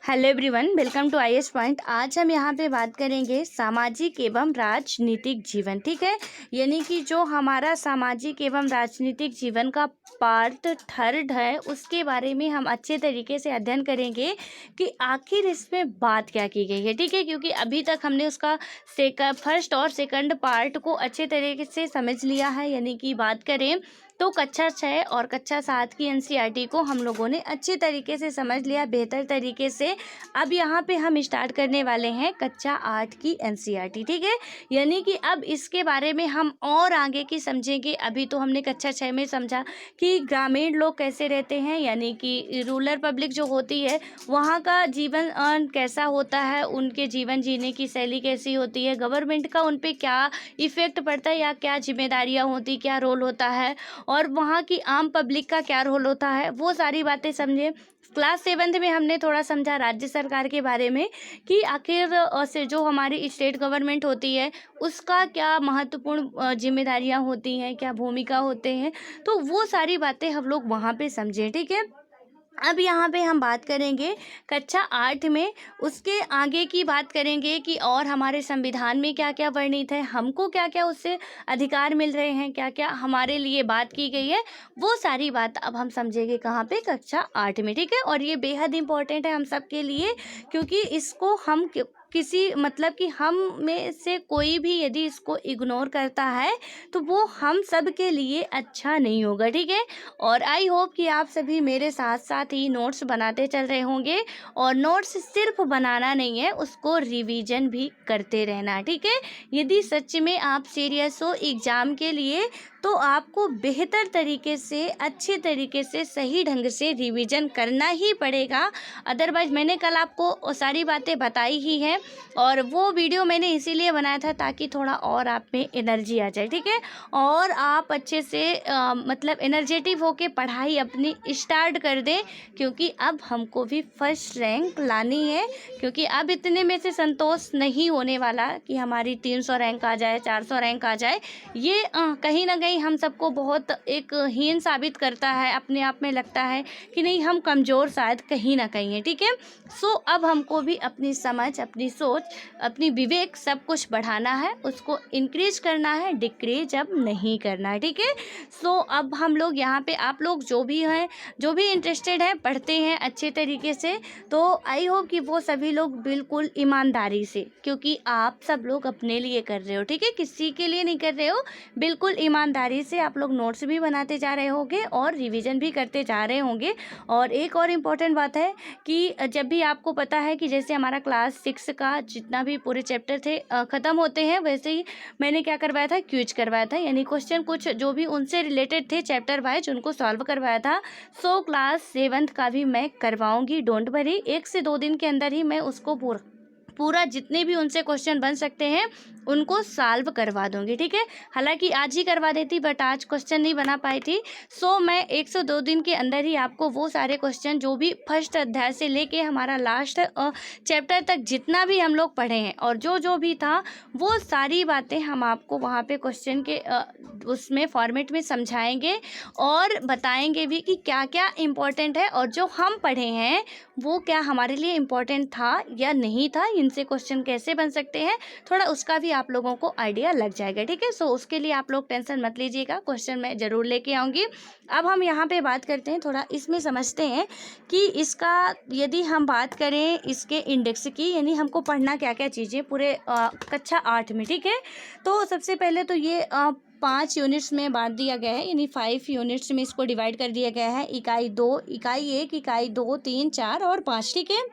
Hello everyone, welcome to IAS point. आज हम यहाँ पे बात करेंगे सामाजिक एवं राजनीतिक जीवन। ठीक है, यानी कि जो हमारा सामाजिक एवं राजनीतिक जीवन का पार्ट थर्ड है, उसके बारे में हम अच्छे तरीके से अध्ययन करेंगे कि आखिर इसमें बात क्या की गई है। ठीक है, क्योंकि अभी तक हमने उसका फर्स्ट और सेकंड पार्ट को अच्छे तरीके से समझ लिया है। यानी कि बात करें तो कक्षा 6 और कक्षा 7 की एनसीईआरटी को हम लोगों ने अच्छे तरीके से समझ लिया, बेहतर तरीके से। अब यहाँ पे हम स्टार्ट करने वाले हैं कक्षा 8 की एनसीईआरटी। ठीक है, यानी कि अब इसके बारे में हम और आगे की समझेंगे। अभी तो हमने कक्षा 6 में समझा कि ग्रामीण लोग कैसे रहते हैं, यानी कि रूरल पब्लिक जो होती है वहाँ का जीवन कैसा होता है, उनके जीवन जीने की शैली कैसी होती है, गवर्नमेंट का उन पे क्या इफ़ेक्ट पड़ता है या क्या जिम्मेदारियाँ होती, क्या रोल होता है, और वहाँ की आम पब्लिक का क्या रोल होता है, वो सारी बातें समझे। क्लास 7 में हमने थोड़ा समझा राज्य सरकार के बारे में कि आखिर से जो हमारी स्टेट गवर्नमेंट होती है उसका क्या महत्वपूर्ण जिम्मेदारियाँ होती हैं, क्या भूमिका होते हैं, तो वो सारी बातें हम लोग वहाँ पे समझें। ठीक है, अब यहाँ पे हम बात करेंगे कक्षा 8 में, उसके आगे की बात करेंगे कि और हमारे संविधान में क्या क्या वर्णित है, हमको क्या क्या उससे अधिकार मिल रहे हैं, क्या क्या हमारे लिए बात की गई है, वो सारी बात अब हम समझेंगे कहाँ पे, कक्षा 8 में। ठीक है, और ये बेहद इम्पोर्टेंट है हम सब के लिए, क्योंकि इसको हम किसी मतलब कि हम में से कोई भी यदि इसको इग्नोर करता है तो वो हम सब के लिए अच्छा नहीं होगा। ठीक है, और आई होप कि आप सभी मेरे साथ साथ ही नोट्स बनाते चल रहे होंगे, और नोट्स सिर्फ बनाना नहीं है, उसको रिवीजन भी करते रहना। ठीक है, यदि सच में आप सीरियस हो एग्ज़ाम के लिए तो आपको बेहतर तरीके से, अच्छे तरीके से, सही ढंग से रिवीजन करना ही पड़ेगा। अदरवाइज़ मैंने कल आपको सारी बातें बताई ही हैं, और वो वीडियो मैंने इसीलिए बनाया था ताकि थोड़ा और आप में एनर्जी आ जाए। ठीक है, और आप अच्छे से मतलब एनर्जेटिक होके पढ़ाई अपनी स्टार्ट कर दें, क्योंकि अब हमको भी फर्स्ट रैंक लानी है। क्योंकि अब इतने में से संतोष नहीं होने वाला कि हमारी 300 रैंक आ जाए, 400 रैंक आ जाए। ये कहीं ना कहीं हम सबको बहुत एक हीन साबित करता है, अपने आप में लगता है कि नहीं हम कमज़ोर शायद कहीं ना कहीं है। ठीक है, सो अब हमको भी अपनी समझ, अपनी सोच, अपनी विवेक सब कुछ बढ़ाना है, उसको इंक्रीज करना है, डिक्रीज अब नहीं करना है। ठीक है, सो अब हम लोग यहाँ पे, आप लोग जो भी हैं, जो भी इंटरेस्टेड हैं, पढ़ते हैं अच्छे तरीके से, तो आई होप कि वो सभी लोग बिल्कुल ईमानदारी से, क्योंकि आप सब लोग अपने लिए कर रहे हो। ठीक है, किसी के लिए नहीं कर रहे हो, बिल्कुल ईमानदारी से आप लोग नोट्स भी बनाते जा रहे होंगे और रिवीजन भी करते जा रहे होंगे। और एक और इम्पॉर्टेंट बात है कि जब भी आपको पता है कि जैसे हमारा क्लास 6 का जितना भी पूरे चैप्टर थे ख़त्म होते हैं, वैसे ही मैंने क्या करवाया था, क्विज करवाया था, यानी क्वेश्चन कुछ जो भी उनसे रिलेटेड थे चैप्टर वाइज उनको सॉल्व करवाया था। सो क्लास 7 का भी मैं करवाऊँगी, डोंट वरी। 1 से 2 दिन के अंदर ही मैं उसको पूरा जितने भी उनसे क्वेश्चन बन सकते हैं उनको सॉल्व करवा दूंगी। ठीक है, हालांकि आज ही करवा देती बट आज क्वेश्चन नहीं बना पाई थी। सो मैं 102 दिन के अंदर ही आपको वो सारे क्वेश्चन जो भी फर्स्ट अध्याय से लेके हमारा लास्ट चैप्टर तक जितना भी हम लोग पढ़े हैं और जो जो भी था वो सारी बातें हम आपको वहाँ पे क्वेश्चन के उसमें फॉर्मेट में समझाएंगे और बताएंगे भी कि क्या क्या इम्पोर्टेंट है, और जो हम पढ़े हैं वो क्या हमारे लिए इम्पोर्टेंट था या नहीं था, इनसे क्वेश्चन कैसे बन सकते हैं, थोड़ा उसका भी आप लोगों को आइडिया लग जाएगा। ठीक है, सो उसके लिए आप लोग टेंशन मत लीजिएगा, क्वेश्चन मैं ज़रूर लेके आऊँगी। अब हम यहाँ पे बात करते हैं, थोड़ा इसमें समझते हैं कि इसका यदि हम बात करें इसके इंडेक्स की, यानी हमको पढ़ना क्या क्या चीज़ें पूरे कक्षा 8 में। ठीक है, तो सबसे पहले तो ये 5 यूनिट्स में बांट दिया गया है, यानी 5 यूनिट्स में इसको डिवाइड कर दिया गया है। इकाई 2, इकाई 1, इकाई 2, 3, 4 और 5। ठीक है,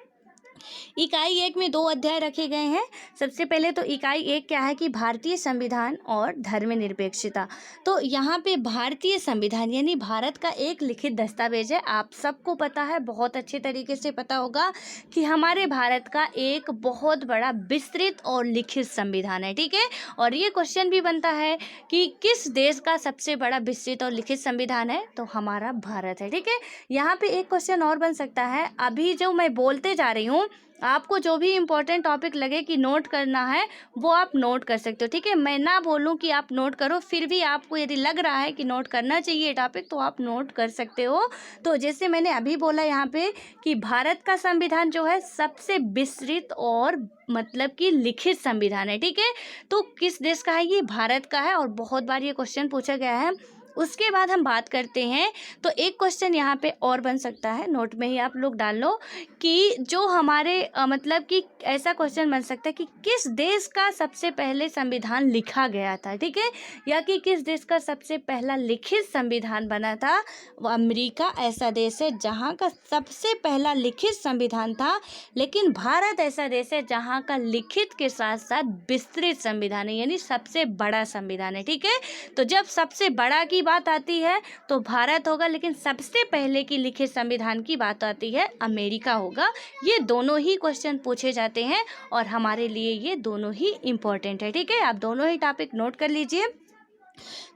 इकाई 1 में 2 अध्याय रखे गए हैं। सबसे पहले तो इकाई 1 क्या है कि भारतीय संविधान और धर्मनिरपेक्षता। तो यहाँ पे भारतीय संविधान यानी भारत का एक लिखित दस्तावेज है। आप सबको पता है, बहुत अच्छे तरीके से पता होगा कि हमारे भारत का एक बहुत बड़ा विस्तृत और लिखित संविधान है। ठीक है, और ये क्वेश्चन भी बनता है कि किस देश का सबसे बड़ा विस्तृत और लिखित संविधान है, तो हमारा भारत है। ठीक है, यहाँ पे एक क्वेश्चन और बन सकता है, अभी जो मैं बोलते जा रही हूँ हूँ। आपको जो भी इम्पोर्टेंट टॉपिक लगे कि नोट करना है वो आप नोट कर सकते हो, ठीक है। मैं ना बोलूँ कि आप नोट करो, फिर भी आपको यदि लग रहा है कि नोट करना चाहिए टॉपिक तो आप नोट कर सकते हो। तो जैसे मैंने अभी बोला यहाँ पे कि भारत का संविधान जो है सबसे विस्तृत और मतलब कि लिखित संविधान है, ठीक है। तो किस देश का है ये? भारत का है, और बहुत बार ये क्वेश्चन पूछा गया है। उसके बाद हम बात करते हैं, तो एक क्वेश्चन यहाँ पे और बन सकता है, नोट में ही आप लोग डाल लो कि जो हमारे मतलब कि ऐसा क्वेश्चन बन सकता है कि किस देश का सबसे पहले संविधान लिखा गया था, ठीक है, या कि किस देश का सबसे पहला लिखित संविधान बना था। वो अमेरिका ऐसा देश है जहाँ का सबसे पहला लिखित संविधान था, लेकिन भारत ऐसा देश है जहाँ का लिखित के साथ साथ विस्तृत संविधान है, यानी सबसे बड़ा संविधान है, ठीक है। तो जब सबसे बड़ा की बात आती है तो भारत होगा, लेकिन सबसे पहले की लिखित संविधान की बात आती है अमेरिका होगा। ये दोनों ही क्वेश्चन पूछे जाते हैं और हमारे लिए ये दोनों ही इम्पोर्टेंट है, ठीक है। आप दोनों ही टॉपिक नोट कर लीजिए।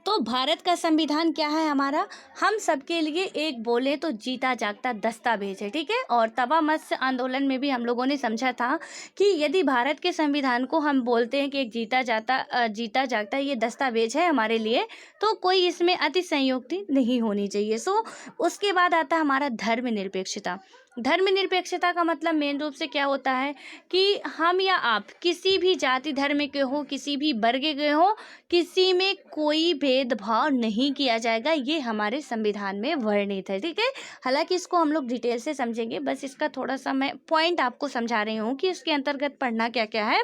तो भारत का संविधान क्या है हमारा? हम सबके लिए एक बोले तो जीता जागता दस्तावेज है, ठीक है। और तवा मत्स्य आंदोलन में भी हम लोगों ने समझा था कि यदि भारत के संविधान को हम बोलते हैं कि एक जीता जागता ये दस्तावेज है हमारे लिए, तो कोई इसमें अति संयुक्ति नहीं होनी चाहिए। सो उसके बाद आता है हमारा धर्मनिरपेक्षता। धर्मनिरपेक्षता का मतलब मेन रूप से क्या होता है कि हम या आप किसी भी जाति धर्म के हो, किसी भी वर्ग के हो, किसी में कोई भेदभाव नहीं किया जाएगा, ये हमारे संविधान में वर्णित है, ठीक है। हालांकि इसको हम लोग डिटेल से समझेंगे, बस इसका थोड़ा सा मैं पॉइंट आपको समझा रही हूँ कि इसके अंतर्गत पढ़ना क्या क्या है।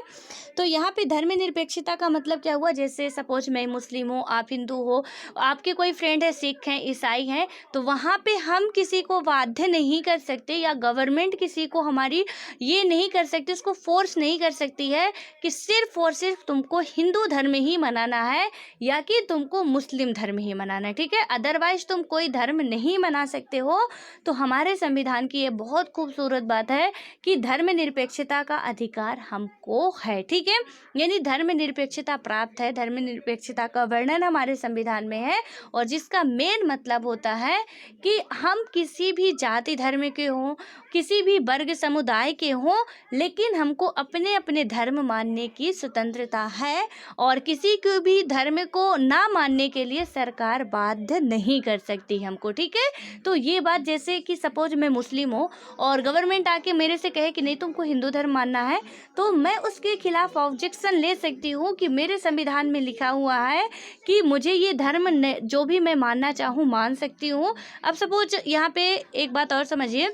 तो यहाँ पे धर्मनिरपेक्षता का मतलब क्या हुआ, जैसे सपोज मैं मुस्लिम हूँ, आप हिंदू हो, आपके कोई फ्रेंड है सिख हैं, ईसाई हैं, तो वहाँ पे हम किसी को बाध्य नहीं कर सकते, या गवर्नमेंट किसी को हमारी ये नहीं कर सकती, उसको फोर्स नहीं कर सकती है कि सिर्फ और सिर्फ तुमको हिंदू धर्म ही मनाना है या कि तुमको मुस्लिम धर्म ही मनाना है, ठीक है। अदरवाइज तुम कोई धर्म नहीं मना सकते हो। तो हमारे संविधान की ये बहुत खूबसूरत बात है कि धर्मनिरपेक्षता का अधिकार हमको है, ठीक है। यानी धर्मनिरपेक्षता प्राप्त है, धर्मनिरपेक्षता का वर्णन हमारे संविधान में है, और जिसका मेन मतलब होता है कि हम किसी भी जाति धर्म के हों, किसी भी वर्ग समुदाय के हों, लेकिन हमको अपने अपने धर्म मानने की स्वतंत्रता है, और किसी को भी धर्म को ना मानने के लिए सरकार बाध्य नहीं कर सकती हमको, ठीक है। तो ये बात, जैसे कि सपोज मैं मुस्लिम हूँ और गवर्नमेंट आके मेरे से कहे कि नहीं तुमको हिंदू धर्म मानना है, तो मैं उसके खिलाफ ऑब्जेक्शन ले सकती हूँ कि मेरे संविधान में लिखा हुआ है कि मुझे ये धर्म जो भी मैं मानना चाहूँ मान सकती हूँ। अब सपोज यहाँ पे एक बात और समझिए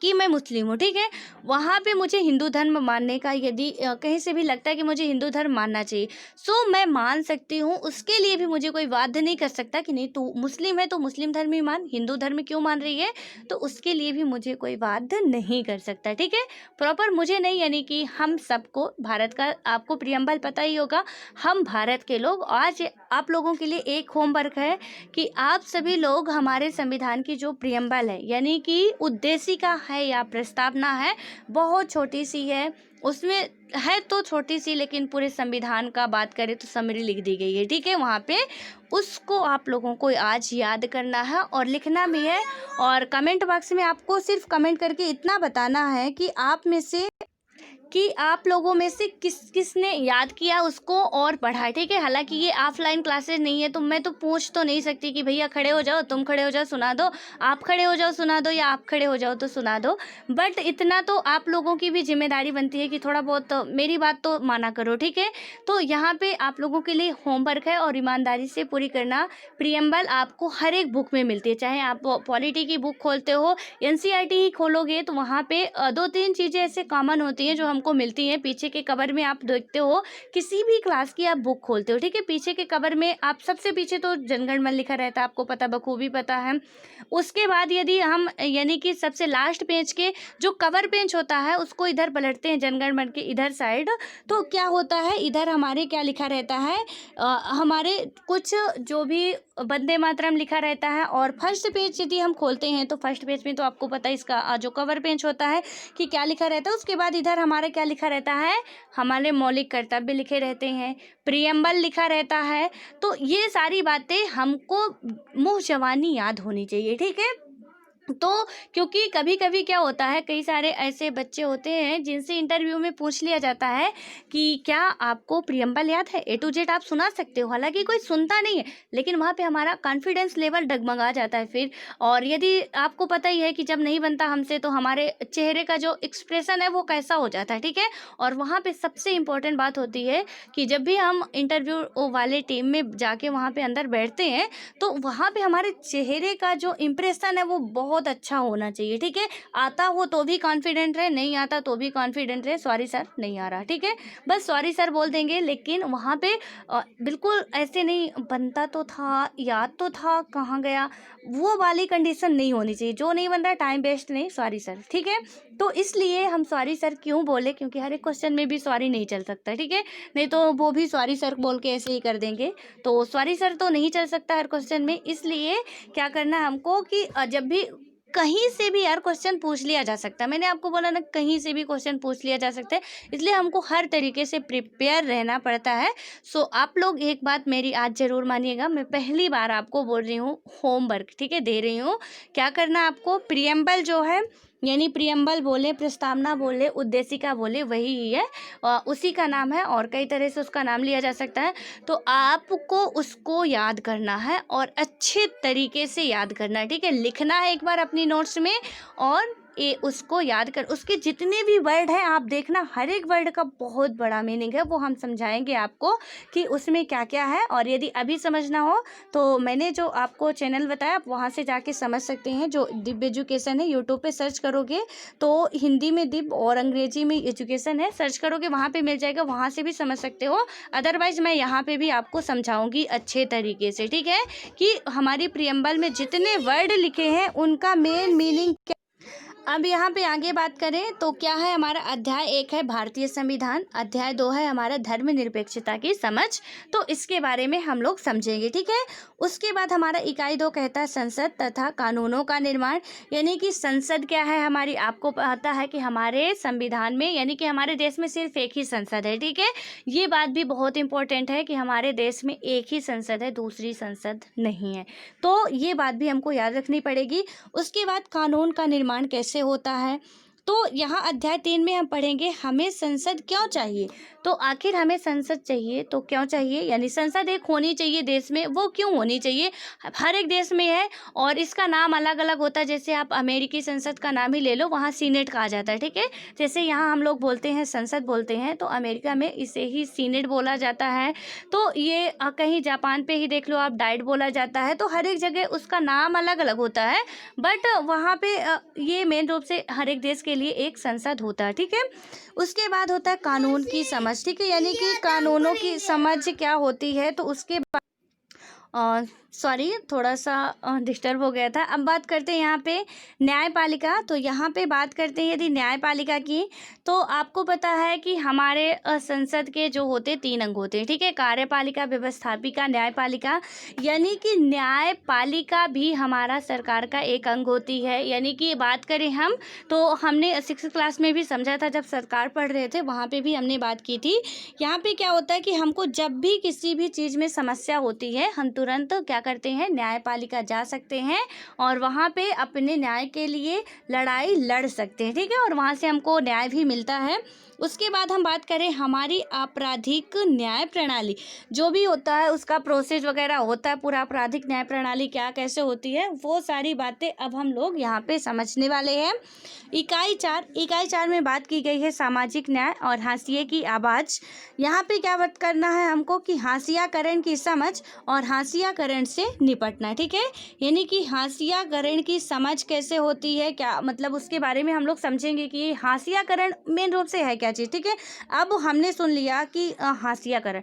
कि मैं मुस्लिम हूँ, ठीक है, वहाँ पे मुझे हिंदू धर्म मानने का यदि कहीं से भी लगता है कि मुझे हिंदू धर्म मानना चाहिए, सो मैं मान सकती हूँ। उसके लिए भी मुझे कोई बाध्य नहीं कर सकता कि नहीं तू मुस्लिम है तो मुस्लिम धर्म ही मान, हिंदू धर्म क्यों मान रही है, तो उसके लिए भी मुझे कोई बाध्य नहीं कर सकता, ठीक है। प्रॉपर मुझे नहीं, यानी कि हम सबको, भारत का आपको प्रियम्बल पता ही होगा, हम भारत के लोग, आज आप लोगों के लिए एक होमवर्क है कि आप सभी लोग हमारे संविधान की जो प्रियम्बल है, यानी कि उद्देशिका है या प्रस्तावना है, बहुत छोटी सी है, उसमें है तो छोटी सी, लेकिन पूरे संविधान का बात करें तो समरी लिख दी गई है, ठीक है। वहाँ पे उसको आप लोगों को आज याद करना है और लिखना भी है, और कमेंट बॉक्स में आपको सिर्फ कमेंट करके इतना बताना है कि आप लोगों में से किस किसने याद किया उसको और पढ़ा, ठीक है। हालांकि ये ऑफलाइन क्लासेस नहीं है, तो मैं तो पूछ तो नहीं सकती कि भैया खड़े हो जाओ, तुम खड़े हो जाओ सुना दो, आप खड़े हो जाओ सुना दो, या आप खड़े हो जाओ तो सुना दो। बट इतना तो आप लोगों की भी जिम्मेदारी बनती है कि थोड़ा बहुत तो मेरी बात तो माना करो, ठीक है। तो यहाँ पे आप लोगों के लिए होमवर्क है और ईमानदारी से पूरी करना। प्रियम्बल आपको हर एक बुक में मिलती है, चाहे आप पॉलिटी की बुक खोलते हो, एनसीईआरटी ही खोलोगे, तो वहाँ पे 2-3 चीज़ें ऐसे कॉमन होती हैं जो हमको मिलती हैं। पीछे के कवर में आप देखते हो, किसी भी क्लास की आप बुक खोलते हो, ठीक है, पीछे के कवर में आप सबसे पीछे तो जनगण मन लिखा रहता है, आपको पता, बखूबी पता है। उसके बाद यदि हम यानी कि सबसे लास्ट पेज के जो कवर पेज होता है उसको इधर पलटते हैं, जनगण मन के इधर साइड, तो क्या होता है, इधर हमारे क्या लिखा रहता है, हमारे कुछ जो भी वंदे मातरम लिखा रहता है। और फर्स्ट पेज यदि हम खोलते हैं तो फर्स्ट पेज में तो आपको पता है इसका जो कवर पेज होता है कि क्या लिखा रहता है। उसके बाद इधर हमारे क्या लिखा रहता है, हमारे मौलिक कर्तव्य लिखे रहते हैं, प्रियम्बल लिखा रहता है। तो ये सारी बातें हमको मुँह जबानी याद होनी चाहिए, ठीक है। तो क्योंकि कभी कभी क्या होता है, कई सारे ऐसे बच्चे होते हैं जिनसे इंटरव्यू में पूछ लिया जाता है कि क्या आपको प्रियम्बल याद है, ए टू जेड आप सुना सकते हो, हालांकि कोई सुनता नहीं है, लेकिन वहाँ पे हमारा कॉन्फिडेंस लेवल डगमगा जाता है फिर। और यदि आपको पता ही है कि जब नहीं बनता हमसे तो हमारे चेहरे का जो एक्सप्रेशन है वो कैसा हो जाता है, ठीक है। और वहाँ पे सबसे इम्पोर्टेंट बात होती है कि जब भी हम इंटरव्यू वाले टीम में जाके वहाँ पे अंदर बैठते हैं, तो वहाँ पे हमारे चेहरे का जो इम्प्रेशन है वो बहुत अच्छा होना चाहिए, ठीक है। आता हो तो भी कॉन्फिडेंट रहे, नहीं आता तो भी कॉन्फिडेंट रहे, सॉरी सर नहीं आ रहा, ठीक है, बस सॉरी सर बोल देंगे। लेकिन वहाँ पे बिल्कुल ऐसे नहीं, बनता तो था, याद तो था, कहाँ गया, वो वाली कंडीशन नहीं होनी चाहिए। जो नहीं बन रहा टाइम वेस्ट नहीं, सॉरी सर, ठीक है। तो इसलिए हम सॉरी सर क्यों बोले, क्योंकि हर एक क्वेश्चन में भी सॉरी नहीं चल सकता, ठीक है। नहीं तो वो भी सॉरी सर बोल के ऐसे ही कर देंगे। तो सॉरी सर तो नहीं चल सकता हर क्वेश्चन में, इसलिए क्या करना है हमको कि जब भी कहीं से भी यार क्वेश्चन पूछ लिया जा सकता है, मैंने आपको बोला ना, कहीं से भी क्वेश्चन पूछ लिया जा सकता है, इसलिए हमको हर तरीके से प्रिपेयर रहना पड़ता है। सो आप लोग एक बात मेरी आज ज़रूर मानिएगा, मैं पहली बार आपको बोल रही हूँ होमवर्क, ठीक है, दे रही हूँ। क्या करना है आपको, प्रियम्बल जो है, यानी प्रियम्बल बोले, प्रस्तावना बोले, उद्देशिका बोले, वही ही है, उसी का नाम है, और कई तरह से उसका नाम लिया जा सकता है। तो आपको उसको याद करना है और अच्छे तरीके से याद करना है, ठीक है। लिखना है एक बार अपनी नोट्स में, और ये उसको याद कर, उसके जितने भी वर्ड हैं आप देखना, हर एक वर्ड का बहुत बड़ा मीनिंग है, वो हम समझाएंगे आपको कि उसमें क्या क्या है। और यदि अभी समझना हो तो मैंने जो आपको चैनल बताया, आप वहाँ से जाके समझ सकते हैं, जो दिव्य एजुकेशन है, यूट्यूब पे सर्च करोगे तो हिंदी में दिव्य और अंग्रेजी में एजुकेशन है, सर्च करोगे वहाँ पे मिल जाएगा, वहाँ से भी समझ सकते हो। अदरवाइज मैं यहाँ पे भी आपको समझाऊंगी अच्छे तरीके से, ठीक है, कि हमारी प्रियम्बल में जितने वर्ड लिखे हैं उनका मेन मीनिंग। अब यहाँ पे आगे बात करें तो क्या है, हमारा अध्याय 1 है भारतीय संविधान, अध्याय 2 है हमारा धर्मनिरपेक्षता की समझ, तो इसके बारे में हम लोग समझेंगे, ठीक है। उसके बाद हमारा इकाई 2 कहता है संसद तथा कानूनों का निर्माण, यानी कि संसद क्या है हमारी, आपको पता है कि हमारे संविधान में, यानी कि हमारे देश में सिर्फ एक ही संसद है, ठीक है। ये बात भी बहुत इंपॉर्टेंट है कि हमारे देश में एक ही संसद है, दूसरी संसद नहीं है, तो ये बात भी हमको याद रखनी पड़ेगी। उसके बाद कानून का निर्माण कैसे होता है, तो यहाँ अध्याय 3 में हम पढ़ेंगे हमें संसद क्यों चाहिए। तो आखिर हमें संसद चाहिए तो क्यों चाहिए, यानी संसद एक होनी चाहिए देश में, वो क्यों होनी चाहिए, हर एक देश में है और इसका नाम अलग अलग होता है। जैसे आप अमेरिकी संसद का नाम ही ले लो, वहाँ सीनेट कहा जाता है, ठीक है। जैसे यहाँ हम लोग बोलते हैं संसद बोलते हैं, तो अमेरिका में इसे ही सीनेट बोला जाता है। तो ये कहीं जापान पे ही देख लो आप, डाइट बोला जाता है। तो हर एक जगह उसका नाम अलग अलग होता है, बट वहाँ पे ये मेन रूप से हर एक देश के लिए एक संसद होता है, ठीक है। उसके बाद होता है कानून की समझ, ठीक है, यानी कि कानूनों की समझ क्या होती है। तो उसके सॉरी थोड़ा सा डिस्टर्ब हो गया था। अब बात करते हैं यहाँ पे न्यायपालिका। तो यहाँ पे बात करते हैं यदि न्यायपालिका की, तो आपको पता है कि हमारे संसद के जो होते 3 अंग होते हैं, ठीक है, कार्यपालिका, व्यवस्थापिका, न्यायपालिका। यानी कि न्यायपालिका भी हमारा सरकार का एक अंग होती है। यानी कि बात करें हम, तो हमने 6th क्लास में भी समझा था, जब सरकार पढ़ रहे थे वहाँ पे भी हमने बात की थी। यहाँ पे क्या होता है कि हमको जब भी किसी भी चीज़ में समस्या होती है, हम तुरंत क्या करते हैं, न्यायपालिका जा सकते हैं और वहाँ पे अपने न्याय के लिए लड़ाई लड़ सकते हैं, ठीक है, और वहाँ से हमको न्याय भी मिलता है। उसके बाद हम बात करें हमारी आपराधिक न्याय प्रणाली, जो भी होता है उसका प्रोसेस वगैरह होता है, पूरा आपराधिक न्याय प्रणाली क्या कैसे होती है, वो सारी बातें अब हम लोग यहाँ पे समझने वाले हैं। इकाई 4 में बात की गई है सामाजिक न्याय और हाशिए की आवाज़। यहाँ पे क्या बात करना है हमको कि हाशियाकरण की समझ और हाशियाकरण से निपटना, ठीक है। यानी कि हाशियाकरण की समझ कैसे होती है, क्या मतलब, उसके बारे में हम लोग समझेंगे कि हाशियाकरण मेन रूप से है क्या चीज़, ठीक है। अब हमने सुन लिया कि हाशियाकरण,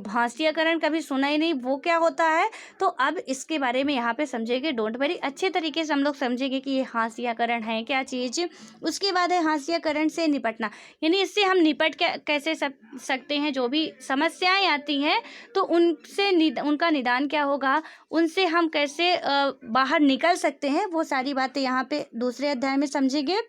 हाशियाकरण कभी सुना ही नहीं, वो क्या होता है। तो अब इसके बारे में यहाँ पे समझेंगे, डोंट वरी, अच्छे तरीके से हम लोग समझेंगे कि ये हाशियाकरण है क्या चीज़। उसके बाद है हाशियाकरण से निपटना, यानी इससे हम निपट के कैसे सकते हैं, जो भी समस्याएं आती हैं तो उनसे उनका निदान क्या होगा, उनसे हम कैसे बाहर निकल सकते हैं, वो सारी बातें यहाँ पे दूसरे अध्याय में समझेंगे।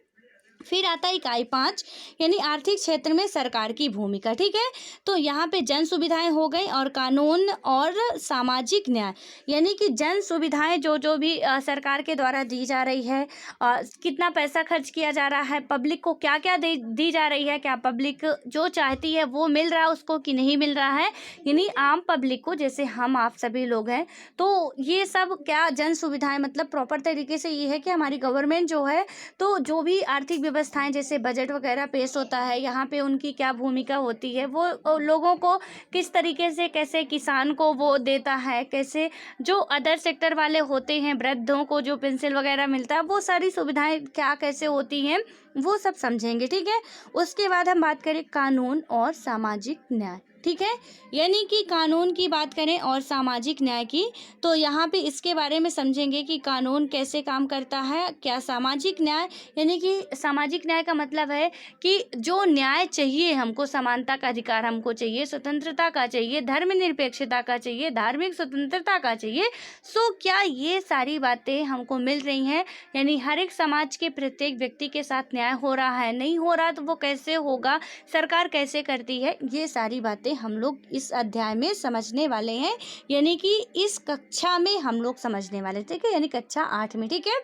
फिर आता है इकाई 5 यानी आर्थिक क्षेत्र में सरकार की भूमिका। ठीक है, तो यहाँ पे जन सुविधाएं हो गई और कानून और सामाजिक न्याय यानी कि जन सुविधाएं जो जो भी सरकार के द्वारा दी जा रही है, कितना पैसा खर्च किया जा रहा है, पब्लिक को क्या क्या दी जा रही है, क्या पब्लिक जो चाहती है वो मिल रहा है उसको कि नहीं मिल रहा है, यानी आम पब्लिक को जैसे हम आप सभी लोग हैं। तो ये सब क्या जन सुविधाएं मतलब प्रॉपर तरीके से ये है कि हमारी गवर्नमेंट जो है तो जो भी आर्थिक व्यवस्थाएं जैसे बजट वगैरह पेश होता है यहाँ पे उनकी क्या भूमिका होती है, वो लोगों को किस तरीके से, कैसे किसान को वो देता है, कैसे जो अदर सेक्टर वाले होते हैं वृद्धों को जो पेंशन वगैरह मिलता है, वो सारी सुविधाएं क्या कैसे होती हैं वो सब समझेंगे। ठीक है, उसके बाद हम बात करें कानून और सामाजिक न्याय। ठीक है, यानी कि कानून की बात करें और सामाजिक न्याय की, तो यहाँ पे इसके बारे में समझेंगे कि कानून कैसे काम करता है, क्या सामाजिक न्याय यानी कि सामाजिक न्याय का मतलब है कि जो न्याय चाहिए हमको, समानता का अधिकार हमको चाहिए, स्वतंत्रता का चाहिए, धर्मनिरपेक्षता का चाहिए, धार्मिक स्वतंत्रता का चाहिए, सो क्या ये सारी बातें हमको मिल रही हैं, यानी हर एक समाज के प्रत्येक व्यक्ति के साथ न्याय हो रहा है, नहीं हो रहा तो वो कैसे होगा, सरकार कैसे करती है, ये सारी बातें हम लोग इस अध्याय में समझने वाले हैं, यानी कि इस कक्षा में हम लोग समझने वाले। ठीक है, यानी कक्षा 8 में। ठीक है,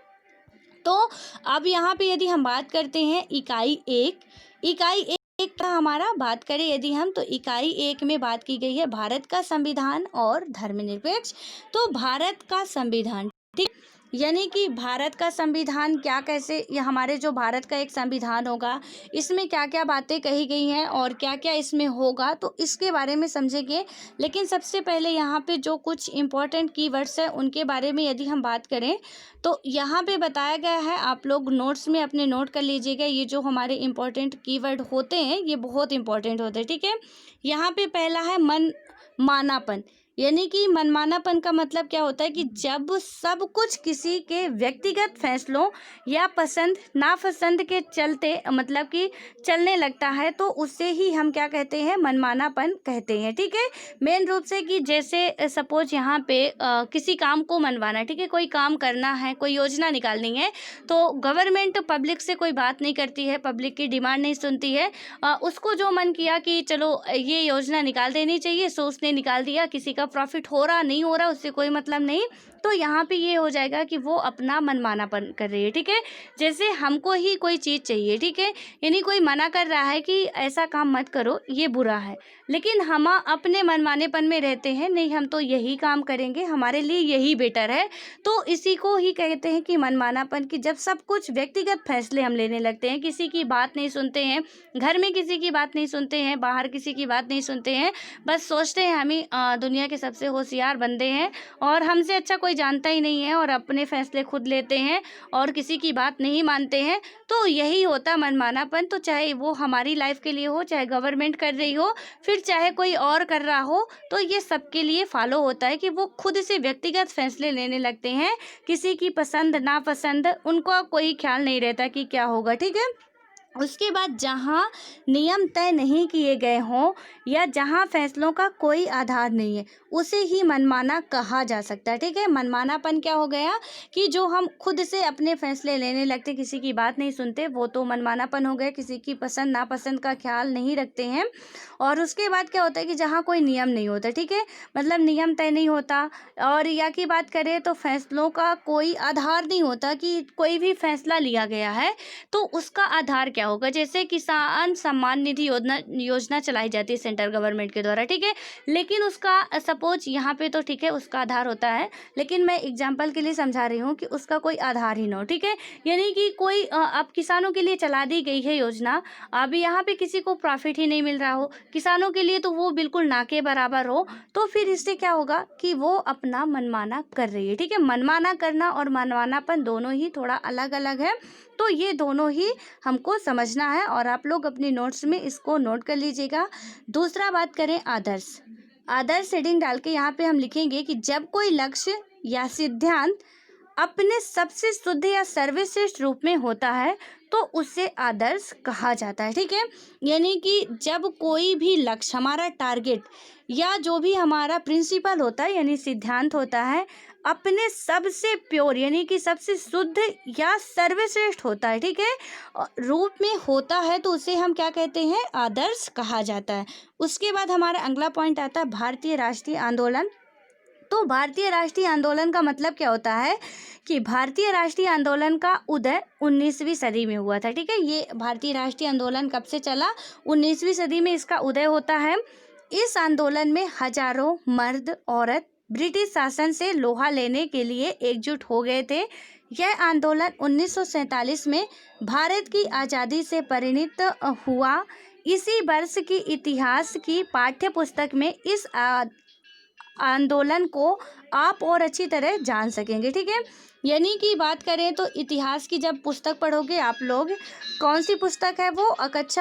तो अब यहाँ पे यदि हम बात करते हैं इकाई 1 का हमारा बात करें यदि हम, तो इकाई 1 में बात की गई है भारत का संविधान और धर्मनिरपेक्ष। तो भारत का संविधान, ठीक, यानी कि भारत का संविधान क्या कैसे, ये हमारे जो भारत का एक संविधान होगा इसमें क्या क्या बातें कही गई हैं और क्या क्या इसमें होगा, तो इसके बारे में समझेंगे। लेकिन सबसे पहले यहाँ पे जो कुछ इम्पोर्टेंट कीवर्ड्स हैं उनके बारे में यदि हम बात करें तो यहाँ पे बताया गया है, आप लोग नोट्स में अपने नोट कर लीजिएगा। ये जो हमारे इम्पोर्टेंट कीवर्ड होते हैं ये बहुत इंपॉर्टेंट होते हैं। ठीक है, यहाँ पे पहला है मनमानापन, यानी कि मनमानापन का मतलब क्या होता है कि जब सब कुछ किसी के व्यक्तिगत फैसलों या पसंद नापसंद के चलते मतलब कि चलने लगता है तो उससे ही हम क्या कहते हैं, मनमानापन कहते हैं। ठीक है, मेन रूप से कि जैसे सपोज यहाँ पे किसी काम को मनवाना है, ठीक है, कोई काम करना है, कोई योजना निकालनी है, तो गवर्नमेंट पब्लिक से कोई बात नहीं करती है, पब्लिक की डिमांड नहीं सुनती है, उसको जो मन किया कि चलो ये योजना निकाल देनी चाहिए, सो उसने निकाल दिया, किसी का प्रॉफिट हो रहा नहीं हो रहा उससे कोई मतलब नहीं, तो यहाँ पे ये हो जाएगा कि वो अपना मनमानापन कर रही है। ठीक है, जैसे हमको ही कोई चीज़ चाहिए, ठीक है, यानी कोई मना कर रहा है कि ऐसा काम मत करो ये बुरा है, लेकिन हम अपने मनमानेपन में रहते हैं, नहीं हम तो यही काम करेंगे, हमारे लिए यही बेटर है, तो इसी को ही कहते हैं कि मनमानापन, कि जब सब कुछ व्यक्तिगत फैसले हम लेने लगते हैं, किसी की बात नहीं सुनते हैं, घर में किसी की बात नहीं सुनते हैं, बाहर किसी की बात नहीं सुनते हैं, बस सोचते हैं हम ही दुनिया के सबसे होशियार बंदे हैं और हमसे अच्छा कोई जानता ही नहीं है और अपने फैसले खुद लेते हैं और किसी की बात नहीं मानते हैं, तो यही होता मनमानापन। तो चाहे वो हमारी लाइफ के लिए हो, चाहे गवर्नमेंट कर रही हो, फिर चाहे कोई और कर रहा हो, तो ये सबके लिए फॉलो होता है कि वो खुद से व्यक्तिगत फैसले लेने लगते हैं, किसी की पसंद नापसंद उनको कोई ख्याल नहीं रहता कि क्या होगा। ठीक है, उसके बाद जहाँ नियम तय नहीं किए गए हों या जहाँ फैसलों का कोई आधार नहीं है उसे ही मनमाना कहा जा सकता है। ठीक है, मनमानापन क्या हो गया कि जो हम खुद से अपने फैसले लेने लगते, किसी की बात नहीं सुनते, वो तो मनमानापन हो गया, किसी की पसंद नापसंद का ख्याल नहीं रखते हैं। और उसके बाद क्या होता है कि जहाँ कोई नियम नहीं होता, ठीक है, मतलब नियम तय नहीं होता, और या की बात करें तो फैसलों का कोई आधार नहीं होता कि कोई भी फैसला लिया गया है तो उसका आधार क्या होगा। जैसे किसान सम्मान निधि योजना चलाई जाती है सेंट्रल गवर्नमेंट के द्वारा, ठीक है, लेकिन उसका सपोज यहाँ पे तो ठीक है उसका आधार होता है, लेकिन मैं एग्जांपल के लिए समझा रही हूँ कि उसका कोई आधार ही ना हो। ठीक है, यानी कि कोई अब किसानों के लिए चला दी गई है योजना, अभी यहाँ पे किसी को प्रॉफिट ही नहीं मिल रहा हो किसानों के लिए, तो वो बिल्कुल ना के बराबर हो, तो फिर इससे क्या होगा कि वो अपना मनमाना कर रही है। ठीक है, मनमाना करना और मनमानापन दोनों ही थोड़ा अलग अलग है, तो ये दोनों ही हमको समझना है और आप लोग अपनी नोट्स में इसको नोट कर लीजिएगा। दूसरा बात करें आदर्श हेडिंग डाल के यहाँ पे हम लिखेंगे कि जब कोई लक्ष्य या सिद्धांत अपने सबसे शुद्ध या सर्वश्रेष्ठ रूप में होता है तो उसे आदर्श कहा जाता है। ठीक है, यानी कि जब कोई भी लक्ष्य, हमारा टारगेट या जो भी हमारा प्रिंसिपल होता है यानी सिद्धांत होता है, अपने सबसे प्योर यानी कि सबसे शुद्ध या सर्वश्रेष्ठ होता है। ठीक है, रूप में होता है तो उसे हम क्या कहते हैं, आदर्श कहा जाता है। उसके बाद हमारा अगला पॉइंट आता है भारतीय राष्ट्रीय आंदोलन। तो भारतीय राष्ट्रीय आंदोलन का मतलब क्या होता है कि भारतीय राष्ट्रीय आंदोलन का उदय 19वीं सदी में हुआ था। ठीक है, ये भारतीय राष्ट्रीय आंदोलन कब से चला, 19वीं सदी में इसका उदय होता है। इस आंदोलन में हजारों मर्द औरत ब्रिटिश शासन से लोहा लेने के लिए एकजुट हो गए थे। यह आंदोलन 1947 में भारत की आज़ादी से परिणत हुआ। इसी वर्ष की इतिहास की पाठ्य पुस्तक में इस आंदोलन को आप और अच्छी तरह जान सकेंगे। ठीक है, यानी कि बात करें तो इतिहास की जब पुस्तक पढ़ोगे आप लोग, कौन सी पुस्तक है वो, कक्षा